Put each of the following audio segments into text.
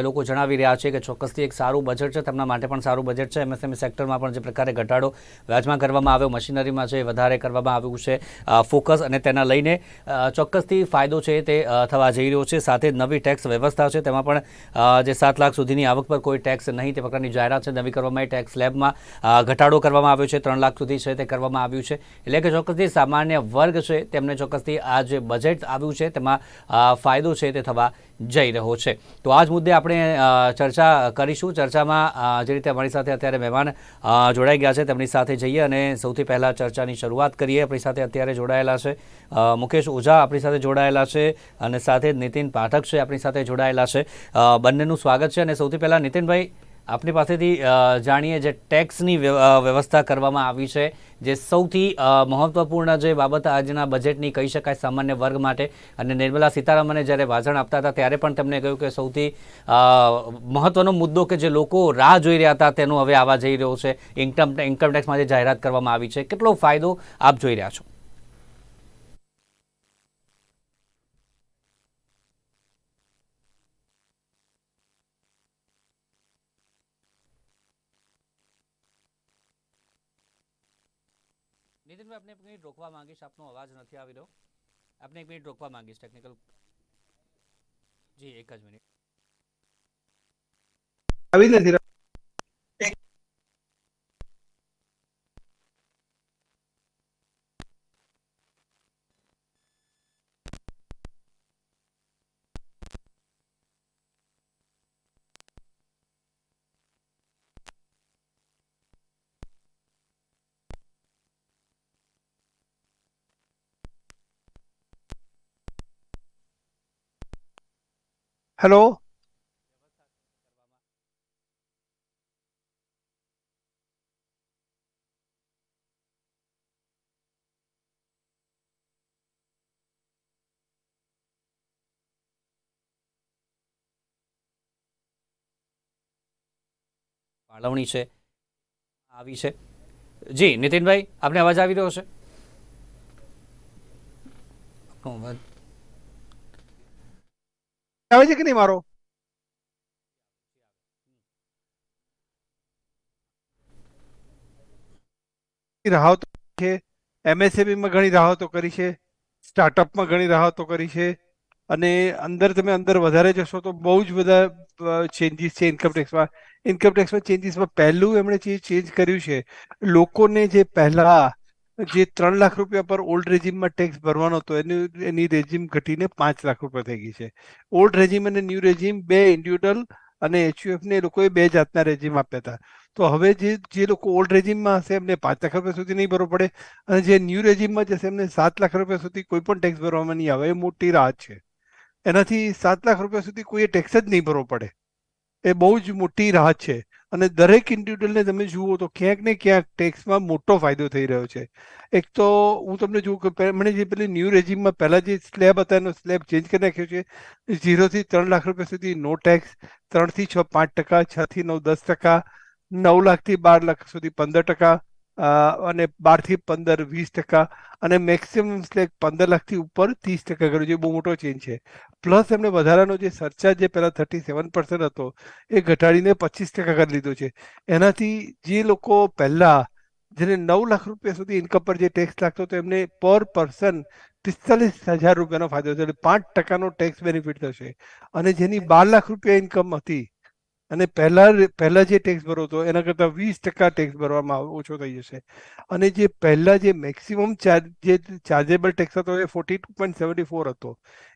લોકો જણાવી રહ્યા છે કે ચોક્કસથી એક સારું બજેટ છે, તેમના માટે પણ સારું બજેટ છે. એમએસએમઈ સેક્ટરમાં પણ જે પ્રકારે ઘટાડો વ્યાજમાં કરવામાં આવ્યો, મશીનરીમાં જે વધારે કરવામાં આવ્યું છે ફોકસ, અને તેના લઈને ચોક્કસથી ફાયદો છે તે થવા જઈ રહ્યો છે. સાથે જ નવી ટેક્સ વ્યવસ્થા છે, તેમાં પણ જે 7 લાખ સુધીની આવક પર કોઈ ટેક્સ નહીં, તે પ્રકારની જાહેરાત છે નવી કરવામાં. ટેક્સ સ્લેબમાં ઘટાડો કરવામાં આવ્યો છે, 3 લાખ સુધી છે તે કરવામાં આવ્યું છે. એટલે કે ચોક્કસથી સામાન્ય વર્ગ છે તેમને ચોક્કસથી આ જે બજેટ આવ્યું છે તેમાં ફાયદો છે તે થવા જઈ રહ્યો છે. તો આ જ મુદ્દે આપણે ચર્ચા કરીશું. ચર્ચામાં જે રીતે અમારી સાથે અત્યારે મહેમાન જોડાઈ ગયા છે તેમની સાથે જઈએ અને સૌથી પહેલાં ચર્ચાની શરૂઆત કરીએ. આપણી સાથે અત્યારે જોડાયેલા છે મુકેશ ઓઝા, આપણી સાથે જોડાયેલા છે, અને સાથે જ નીતિન પાઠક છે આપણી સાથે જોડાયેલા છે. બંનેનું સ્વાગત છે. અને સૌથી પહેલાં નીતિનભાઈ, આપની પાસેથી જાણીએ, જે ટેક્સની વ્યવસ્થા કરવામાં આવી છે, જે સૌથી મહત્વપૂર્ણ જે બાબત આજના બજેટની કહી શકાય સામાન્ય વર્ગ માટે, અને નિર્મલા સીતારામને જ્યારે ભાષણ આપતા હતા ત્યારે પણ તેમણે કહ્યું કે સૌથી મહત્વનો મુદ્દો કે જે લોકો રાહ જોઈ રહ્યા હતા તેનો હવે આવવા જઈ રહ્યો છે. ઇન્કમ ટેક્સમાં જે જાહેરાત કરવામાં આવી છે, કેટલો ફાયદો આપ જોઈ રહ્યા છો? નીતિનભાઈ, આપને 1 મિનિટ રોકવા માંગીશ, આપનો અવાજ નથી આવી રહ્યો. આપને 1 મિનિટ રોકવા માંગીશ, ટેકનિકલ. જી, એક જ મિનિટ. આવી નથી. હેલો, ફાળવણી છે આવી છે. જી નીતિનભાઈ, આપને અવાજ આવી રહ્યો છે? આપનો અવાજ આવે છે કે નહીં મારો? રાહતો છે, એમએસએમઈમાં ઘણી રાહતો કરી છે, સ્ટાર્ટઅપમાં ઘણી રાહતો કરી છે, અને તમે અંદર વધારે જશો તો બહુ જ બધા ચેન્જીસ છે ઇન્કમટેક્સમાં. ઇન્કમટેક્સમાં ચેન્જીસમાં પહેલું એમણે જે ચેન્જ કર્યું છે, લોકોને જે પહેલા જે 3 લાખ રૂપિયા પર ઓલ્ડ રેજીમમાં ટેક્સ ભરવાનો હતો, એની રેજીમ ઘટીને 5 લાખ રૂપિયા થઈ ગઈ છે. ઓલ્ડ રેજીમ અને ન્યૂ રેજીમ બે ઇન્ડિવિડ્યુઅલ અને એચયુએફ ને એ લોકોએ બે જાતના રેજીમ આપ્યા હતા. તો હવે જે લોકો ઓલ્ડ રેજીમમાં હશે એમને 5 લાખ રૂપિયા સુધી નહીં ભરવો પડે, અને જે ન્યૂ રેજીમમાં જશે એમને 7 લાખ રૂપિયા સુધી કોઈ પણ ટેક્સ ભરવામાં નહીં આવે. એ મોટી રાહત છે. એનાથી 7 લાખ રૂપિયા સુધી કોઈએ ટેક્સ જ નહીં ભરવો પડે. એ બહુ જ મોટી રાહત છે. અને દરેક ઇન્ડિવિડ્યુઅલને તમે જુઓ તો ક્યાંક ને ક્યાંક ટેક્સમાં મોટો ફાયદો થઈ રહ્યો છે. એક તો હું તમને જોઉં કે મને જે પેલી ન્યૂ રેજીમમાં પહેલા જે સ્લેબ હતા એનો સ્લેબ ચેન્જ કરી નાખ્યો છે. 0 થી 3 લાખ રૂપિયા સુધી નો ટેક્સ, 3 થી 6 5%, 6 થી 9 10%, 9 લાખથી 12 લાખ સુધી 15%, અને 12 થી 15 20%, અને મેક્સિમમ સ્લેબ 15 લાખથી ઉપર 30% કર્યો છે. બહુ મોટો ચેન્જ છે. પ્લસ એમને વધારાનો જે સરચાર્જ જે પહેલા 37% હતો એ ઘટાડીને 25% કરી લીધો છે. એનાથી જે લોકો પહેલા જેને 9 લાખ રૂપિયા સુધી ઇન્કમ પર જે ટેક્સ લાગતો હતો એમને પર પર્સન 45,000 રૂપિયાનો ફાયદો થયો, એટલે 5%નો ટેક્સ બેનિફિટ થશે. અને જેની 12 લાખ રૂપિયા ઇન્કમ હતી અને પહેલા જે ટેક્સ ભરો હતો એના કરતાં 20% ટેક્સ ભરવામાં ઓછો થઈ જશે. અને જે પહેલા જે મેક્સિમમ જે ચાર્જેબલ ટેક્સ હતો એ 42.74 હતો,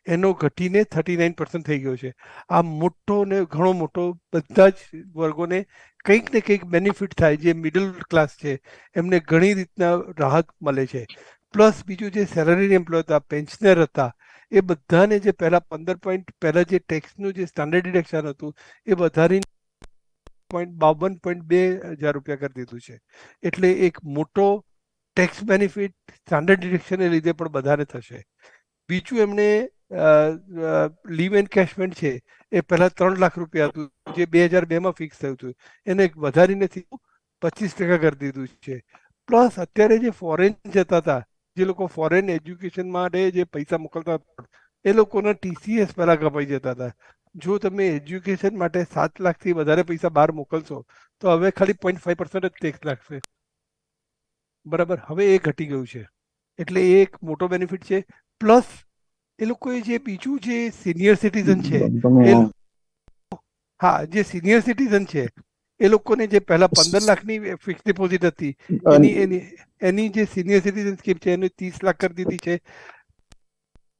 એનો ઘટીને 39% થઈ ગયો છે. આ મોટો ને ઘણો મોટો, બધા જ વર્ગોને કંઈક ને કંઈક બેનિફિટ થાય. જે મિડલ ક્લાસ છે એમને ઘણી રીતના રાહત મળે છે. પ્લસ બીજું જે સેલરી એમ્પ્લોય હતા, પેન્શનર હતા, એ બધાને જે પહેલા જે ટેક્સનું જે સ્ટાન્ડર્ડ ડિડક્શન હતું એ વધારી 52.2 હજાર રૂપિયા કરી દીધું છે. એટલે એક મોટો ટેક્સ બેનિફિટ સ્ટાન્ડર્ડ ડિડક્શનને લીધે પણ બધાને થશે. બીજું એમણે લીવ એન્કેશમેન્ટ છે, એ પહેલા 3 લાખ રૂપિયા હતું જે 2002માં ફિક્સ થયું હતું, એને વધારીને 25% કરી દીધું છે. પ્લસ અત્યારે જે ફોરેન જતા હતા, જે લોકો ફોરેન એજ્યુકેશન માટે જે પૈસા મોકલતા હતા, એ લોકોના ટીસીએસ પહેલા કપાઈ જતા હતા. જો તમે એજ્યુકેશન માટે 7 લાખથી વધારે પૈસા બહાર મોકલશો તો હવે ખાલી 0.5% જ ટેક્સ લાગશે. બરાબર, હવે એ ઘટી ગયું છે, એટલે એ એક મોટો બેનિફિટ છે. પ્લસ એ લોકોએ જે બીજું જે સિનિયર સિટીઝન છે એ હા, જે સિનિયર સિટીઝન છે એ લોકોને જે પહેલા 15 લાખની ફિક્સ ડિપોઝિટ હતી એની એની એની જે સિનિયર સિટીઝન સ્કીમ છે એને 30 લાખ કરી દીધી છે.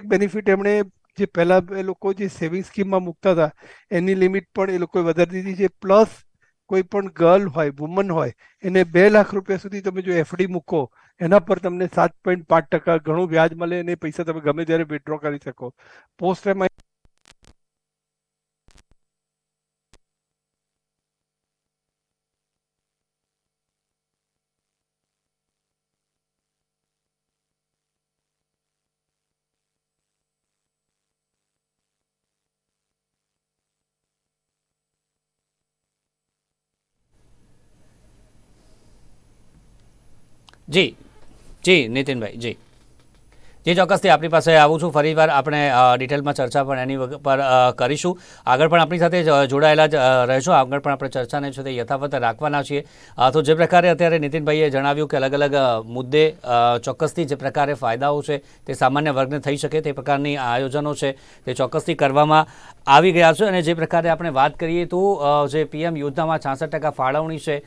બેનિફિટ એમણે જે પહેલા એ લોકો જે સેવિંગ સ્કીમમાં મૂકતા હતા એની લિમિટ પણ એ લોકોએ વધારી દીધી છે. પ્લસ કોઈ પણ ગર્લ હોય, વુમન હોય, એને 2 લાખ રૂપિયા સુધી તમે જો એફડી મૂકો એના પર તમને 7.5% ઘણું વ્યાજ મળે અને એ પૈસા તમે ગમે ત્યારે વિડ્રો કરી શકો. પોસ્ટ એમાં જી જી નીતિનભાઈ જી જે ચોક્કસથી આપણી પાસે આવું છું, ફરીવાર આપણે ડિટેલમાં ચર્ચા પણ એની પર કરીશું. આગળ પણ આપણી સાથે જોડાયેલા જ રહેશો. આગળ પણ આપણે ચર્ચાને છે તે યથાવત રાખવાના છીએ. તો જે પ્રકારે અત્યારે નીતિનભાઈએ જણાવ્યું કે અલગ અલગ મુદ્દે ચોક્કસથી જે પ્રકારે ફાયદાઓ છે તે સામાન્ય વર્ગને થઈ શકે તે પ્રકારની આયોજનો છે તે ચોક્કસથી કરવામાં આવી ગયા છે. અને જે પ્રકારે આપણે વાત કરીએ તો જે પીએમ યોજનામાં 66% ફાળવણી છે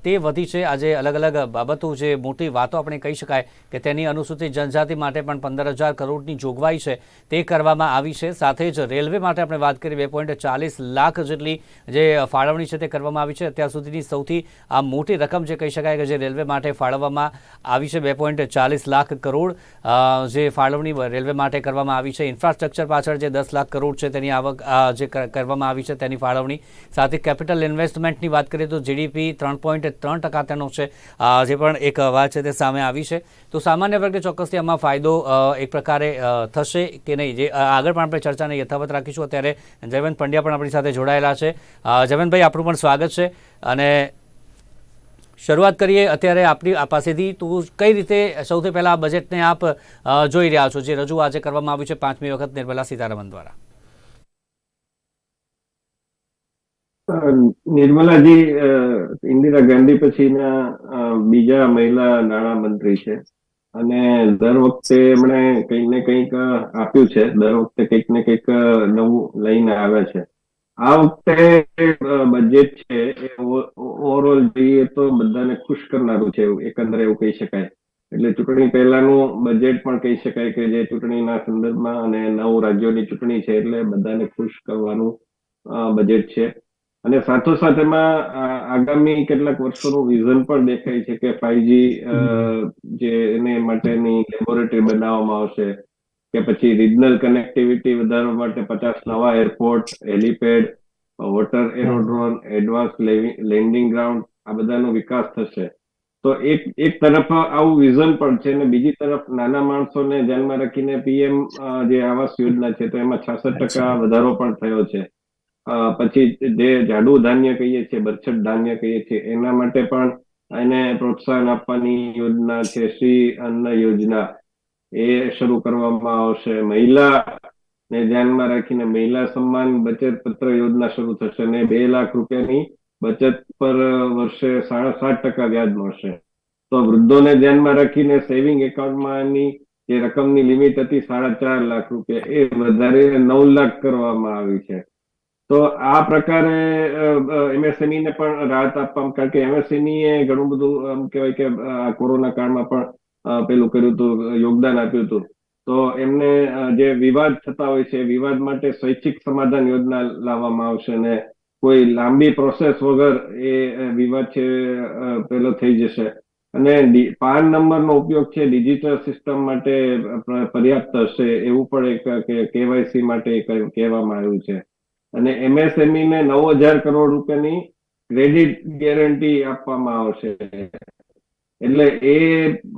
તે વધી છે. આજે અલગ અલગ બાબતો, જે મોટી વાતો આપણે કહી શકાય કે તેની અનુસૂચિત જનજાતિ માટે પણ 15,000 કરોડની જોગવાઈ છે તે કરવામાં આવી છે. સાથે જ રેલવે માટે આપણે વાત કરીએ 2.40 લાખ જેટલી જે ફાળવણી છે તે કરવામાં આવી છે. અત્યાર સુધીની સૌથી આ મોટી રકમ જે કહી શકાય કે જે રેલવે માટે ફાળવવામાં આવી છે 2.40 લાખ કરોડ જે ફાળવણી રેલવે માટે કરવામાં આવી છે. ઇન્ફ્રાસ્ટ્રક્ચર પાછળ જે 10 લાખ કરોડ છે તેની આવક જે કરવામાં આવી છે તેની ફાળવણી. સાથે કેપિટલ ઇન્વેસ્ટમેન્ટની વાત કરીએ તો જીડીપી 3.3% તેનો છે, જે પણ એક વાત છે તે સામે આવી છે. તો સામાન્ય વર્ગે ચોક્કસથી આમાં ફાયદો એક પ્રકારે થશે કે નહીં, જે આગળ પણ આપણે ચર્ચાને યથાવત રાખીશું. અત્યારે જયવંત પંડ્યા પણ આપણી સાથે જોડાયેલા છે. જયવંતભાઈ, આપણું પણ સ્વાગત છે. અને શરૂઆત કરીએ અત્યારે આપણી પાસેથી, તો કઈ રીતે સૌથી પહેલાં આ બજેટને આપ જોઈ રહ્યા છો, જે રજૂ આજે કરવામાં આવ્યું છે 5મી વખત નિર્મલા સીતારમણ દ્વારા? નિર્મલાજી ઇન્દિરા ગાંધી પછીના બીજા મહિલા નાણામંત્રી છે અને દર વખતે એમણે કંઈક ને કંઈક આપ્યું છે. દર વખતે કંઈક ને કંઈક નવું લઈને આવે છે. આ વખતે બજેટ છે એ ઓવરઓલ જોઈએ તો બધાને ખુશ કરનારું છે, એકંદરે એવું કહી શકાય. એટલે ચૂંટણી પહેલાનું બજેટ પણ કહી શકાય કે જે ચૂંટણીના સંદર્ભમાં, અને 9 રાજ્યોની ચૂંટણી છે એટલે બધાને ખુશ કરવાનું બજેટ છે. અને સાથોસાથ એમાં આગામી કેટલાક વર્ષોનું વિઝન પણ દેખાય છે કે 5G જે એને માટેની લેબોરેટરી બનાવવામાં આવશે, કે પછી રિજનલ કનેક્ટિવિટી વધારવા માટે 50 નવા airport, helipad, water aerodrome, advance landing ground, આ બધાનો વિકાસ થશે. તો એક તરફ આવું વિઝન પણ છે, અને બીજી તરફ નાના માણસોને ધ્યાનમાં રાખીને પીએમ જે આવાસ યોજના છે તો એમાં 66% વધારો પણ થયો છે. પછી જે જાડુ ધાન્ય કહીએ છીએ, બરછટ ધાન્ય કહીએ છીએ, એના માટે પણ એને પ્રોત્સાહન આપવાની યોજના છે. શ્રી અન્ન યોજના એ શરૂ કરવામાં આવશે. મહિલા ને ધ્યાનમાં રાખીને મહિલા સન્માન બચત પત્ર યોજના શરૂ થશે અને 2 લાખ રૂપિયાની બચત પર વર્ષે 7.5% વ્યાજ મળશે. તો વૃદ્ધોને ધ્યાનમાં રાખીને સેવિંગ એકાઉન્ટમાંની જે રકમની લિમિટ હતી 4.5 લાખ રૂપિયા એ વધારીને 9 લાખ કરવામાં આવી છે. તો આ પ્રકારે એમએસએમઈ ને પણ રાહત આપવામાં, કારણ કે એમએસએમઈ એ ઘણું બધું આમ કહેવાય કે કોરોના કાળમાં પણ પેલું કર્યું હતું, યોગદાન આપ્યું હતું. તો એમને જે વિવાદ થતા હોય છે, વિવાદ માટે સ્વૈચ્છિક સમાધાન યોજના લાવવામાં આવશે અને કોઈ લાંબી પ્રોસેસ વગર એ વિવાદ છે પેલો થઈ જશે. અને પાન નંબરનો ઉપયોગ છે ડિજિટલ સિસ્ટમ માટે પર્યાપ્ત હશે, એવું પણ એક કેવાયસી માટે કહેવામાં આવ્યું છે. અને એમએસએમઈ ને 9,000 કરોડ રૂપિયાની ક્રેડિટ ગેરંટી આપવામાં આવશે. એટલે એ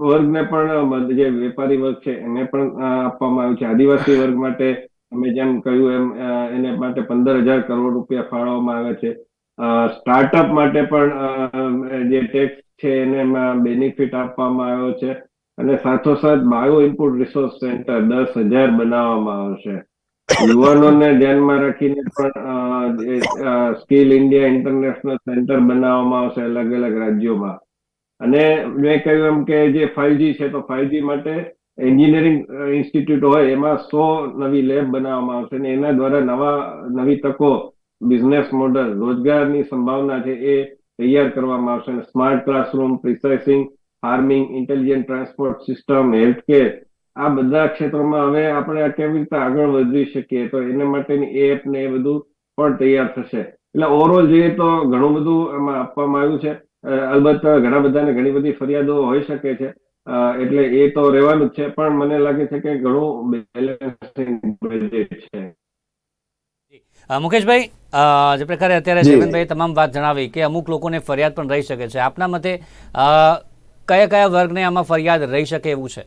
વર્ગને પણ, જે વેપારી વર્ગ છે એને પણ આપવામાં આવ્યું છે. આદિવાસી વર્ગ માટે અમે જેમ કહ્યું એમ એને માટે 15,000 કરોડ રૂપિયા ફાળવવામાં આવે છે. સ્ટાર્ટઅપ માટે પણ જે ટેક્સ છે એને એમાં બેનિફિટ આપવામાં આવ્યો છે. અને સાથોસાથ બાયો ઇનપુટ રિસોર્સ સેન્ટર 10,000 બનાવવામાં આવશે. યુવાનોને ધ્યાનમાં રાખીને પણ સ્કિલ ઇન્ડિયા ઇન્ટરનેશનલ સેન્ટર બનાવવામાં આવશે અલગ અલગ રાજ્યોમાં. અને મેં કહ્યું એમ કે જે 5G છે તો 5G માટે એન્જિનિયરિંગ ઇન્સ્ટિટ્યૂટ હોય એમાં 100 નવી લેબ બનાવવામાં આવશે અને એના દ્વારા નવી તકો, બિઝનેસ મોડલ, રોજગારની સંભાવના છે એ તૈયાર કરવામાં આવશે. અને smart classroom, precision, farming, intelligent transport system, healthcare, આ બધા ક્ષેત્રોમાં હવે આપણે કેવી રીતે આગળ વધી શકીએ તો એના માટેની એપ ને એ બધું પણ તૈયાર થશે. એટલે ઓવરઓલ જોઈએ તો ઘણું બધું એમાં આપવામાં આવ્યું છે. અલબત્ત ઘણા બધાને ઘણી બધી ફરિયાદો હોઈ શકે છે, એટલે એ તો રહેવાનું જ છે, પણ મને લાગે છે કે ઘણું બેલેન્સિંગ બજેટ છે. મુકેશભાઈ, જે પ્રકારે અત્યારે જી. જયવંતભાઈએ તમામ વાત જણાવી કે અમુક લોકોને ફરિયાદ પણ રહી શકે છે, આપના મતે કયા કયા વર્ગને આમાં ફરિયાદ રહી શકે એવું છે?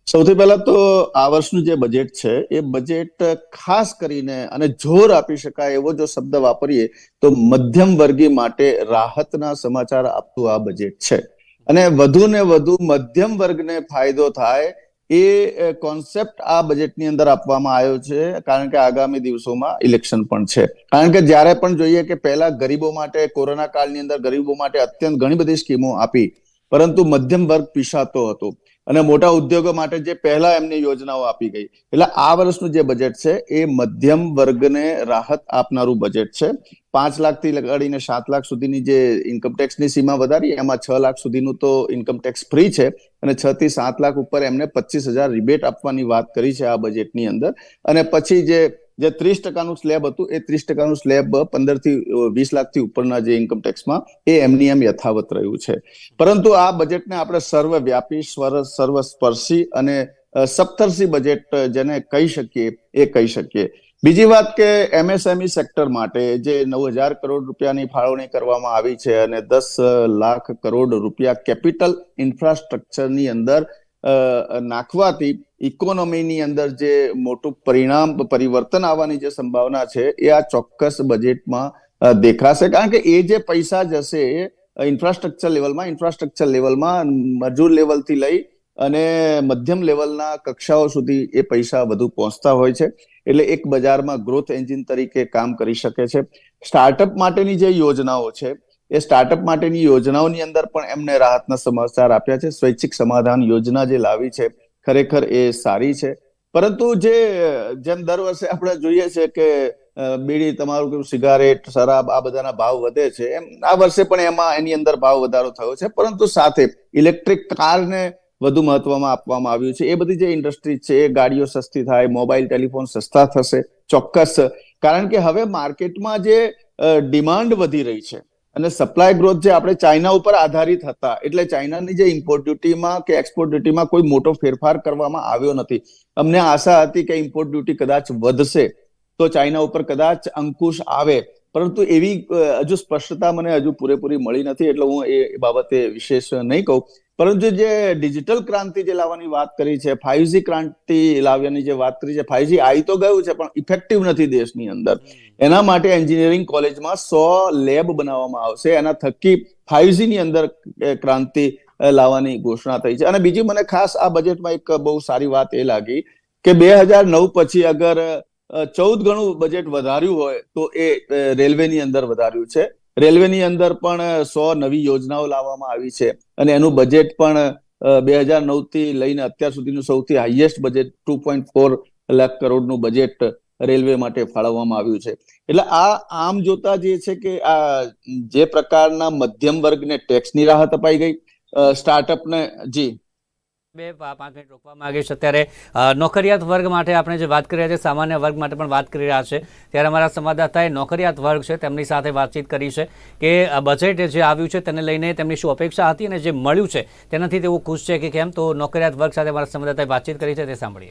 સૌથી પહેલા તો આ વર્ષનું જે બજેટ છે એ બજેટ ખાસ કરીને અને જોર આપી શકાય એવો જો શબ્દ વાપરીએ તો મધ્યમ વર્ગી માટે રાહતના સમાચાર આપતું આ બજેટ છે. અને વધુ ને વધુ મધ્યમ વર્ગને ફાયદો થાય એ કોન્સેપ્ટ આ બજેટની અંદર આપવામાં આવ્યો છે, કારણ કે આગામી દિવસોમાં ઇલેક્શન પણ છે. કારણ કે જ્યારે પણ જોઈએ કે પહેલા ગરીબો માટે, કોરોના કાળની અંદર ગરીબો માટે અત્યંત ઘણી બધી સ્કીમો આપી, પરંતુ મધ્યમ વર્ગ પીસાતો હતો અને મોટા ઉદ્યોગો માટે જે પહેલા એમની યોજનાઓ આપી ગઈ. એટલે આ વર્ષનું જે બજેટ છે એ મધ્યમ વર્ગને રાહત આપનારું બજેટ છે. 5 લાખથી લગાડીને 7 લાખ સુધીની જે ઇન્કમટેક્સની સીમા વધારી, એમાં 6 લાખ સુધીનું તો ઇન્કમટેક્સ ફ્રી છે અને 6 થી 7 લાખ ઉપર એમને 25,000 રિબેટ આપવાની વાત કરી છે આ બજેટની અંદર. અને પછી જે 30% સ્લેબ હતું એ 30% સ્લેબ 15 થી 20 લાખથી ઉપરના જે ઇન્કમટેક્સમાં એ એમની એમ યથાવત રહ્યું છે. પરંતુ આ બજેટને આપણે સર્વવ્યાપી, સર્વસ્પર્શી અને સપ્તર્ષી બજેટ જેને કહી શકીએ એ કહી શકીએ. બીજી વાત કે એમએસએમઈ સેક્ટર માટે જે 9,000 કરોડ રૂપિયાની ફાળવણી કરવામાં આવી છે અને 10 લાખ કરોડ રૂપિયા કેપિટલ ઇન્ફ્રાસ્ટ્રક્ચરની અંદર નાખવાથી ઇકોનોમીની અંદર જે મોટું પરિવર્તન આવવાની જે સંભાવના છે એ આ ચોક્કસ બજેટમાં દેખાશે. કારણ કે એ જે પૈસા જશે ઇન્ફ્રાસ્ટ્રક્ચર લેવલમાં મજૂર લેવલથી લઈ અને મધ્યમ લેવલના કક્ષાઓ સુધી એ પૈસા વધુ પહોંચતા હોય છે. એટલે એક બજારમાં ગ્રોથ એન્જિન તરીકે કામ કરી શકે છે. સ્ટાર્ટઅપ માટેની જે યોજનાઓ છે એ સ્ટાર્ટઅપ માટેની યોજનાઓની અંદર પણ એમને રાહતના સમાચાર આપ્યા છે. સ્વૈચ્છિક સમાધાન યોજના જે લાવી છે ખરેખર એ સારી છે. પરંતુ જેમ દર વર્ષે આપણે જોઈએ છે કે બીડી, તમારું સિગારેટ, શરાબ આ બધાના ભાવ વધે છે, એમ આ વર્ષે પણ એની અંદર ભાવ વધારો થયો છે. પરંતુ સાથે ઇલેક્ટ્રિક કારને વધુ મહત્વમાં આપવામાં આવ્યું છે. એ બધી જે ઇન્ડસ્ટ્રી છે એ ગાડીઓ સસ્તી થાય, મોબાઈલ ટેલિફોન સસ્તા થશે ચોક્કસ. કારણ કે હવે માર્કેટમાં જે ડિમાન્ડ વધી રહી છે અને સપ્લાય ગ્રોથ જે આપણે ચાઇના ઉપર આધારિત હતા, એટલે ચાઇનાની જે ઇમ્પોર્ટ ડ્યુટીમાં કે એક્સપોર્ટ ડ્યુટીમાં કોઈ મોટો ફેરફાર કરવામાં આવ્યો નથી. અમને આશા હતી કે ઇમ્પોર્ટ ડ્યુટી કદાચ વધશે તો ચાઇના ઉપર કદાચ અંકુશ આવે, પરંતુ એવી હજુ સ્પષ્ટતા મને હજુ પૂરેપૂરી મળી નથી, એટલે હું એ બાબતે વિશેષ નહીં કહું. પરંતુ જે ડિજિટલ ક્રાંતિ જે લાવવાની વાત કરી છે, 5G ક્રાંતિ લાવવાની જે વાત કરી છે, 5G આવી તો ગયું છે પણ ઇફેક્ટિવ નથી દેશની અંદર. એના માટે એન્જિનિયરિંગ કોલેજમાં 100 લેબ બનાવવામાં આવશે. એના થકી 5G ની અંદર ક્રાંતિ લાવવાની ઘોષણા થઈ છે. અને બીજી મને ખાસ આ બજેટમાં એક બહુ સારી વાત એ લાગી કે 2009 પછી અગર 14 ગણું બજેટ વધાર્યું હોય તો એ રેલવેની અંદર વધાર્યું છે. રેલવેની અંદર પણ 100 નવી યોજનાઓ લાવવામાં આવી છે અને એનું બજેટ પણ 2009 થી લઈને અત્યાર સુધીનું સૌથી હાઈએસ્ટ બજેટ 2.4 લાખ કરોડનું બજેટ રેલવે માટે ફાળવવામાં આવ્યું છે. એટલે આ આમ જોતા જે છે કે આ જે પ્રકારના મધ્યમ વર્ગને ટેક્સની રાહત અપાઈ ગઈ, સ્ટાર્ટઅપને જી 5 મિનિટ રોકવા માંગે છે. અત્યારે નોકરિયાત વર્ગ માટે આપણે જે વાત કરી રહ્યા છીએ, સામાન્ય વર્ગ માટે પણ વાત કરી રહ્યા છે, ત્યારે અમારા સંવાદદાતાએ નોકરિયાત વર્ગ છે તેમની સાથે વાતચીત કરી છે કે બજેટ જે આવ્યું છે તેને લઈને તેમની શું અપેક્ષા હતી અને જે મળ્યું છે તેનાથી તેઓ ખુશ છે કે કેમ. તો નોકરિયાત વર્ગ સાથે અમારા સંવાદદાતાએ વાતચીત કરી છે, તે સાંભળીએ.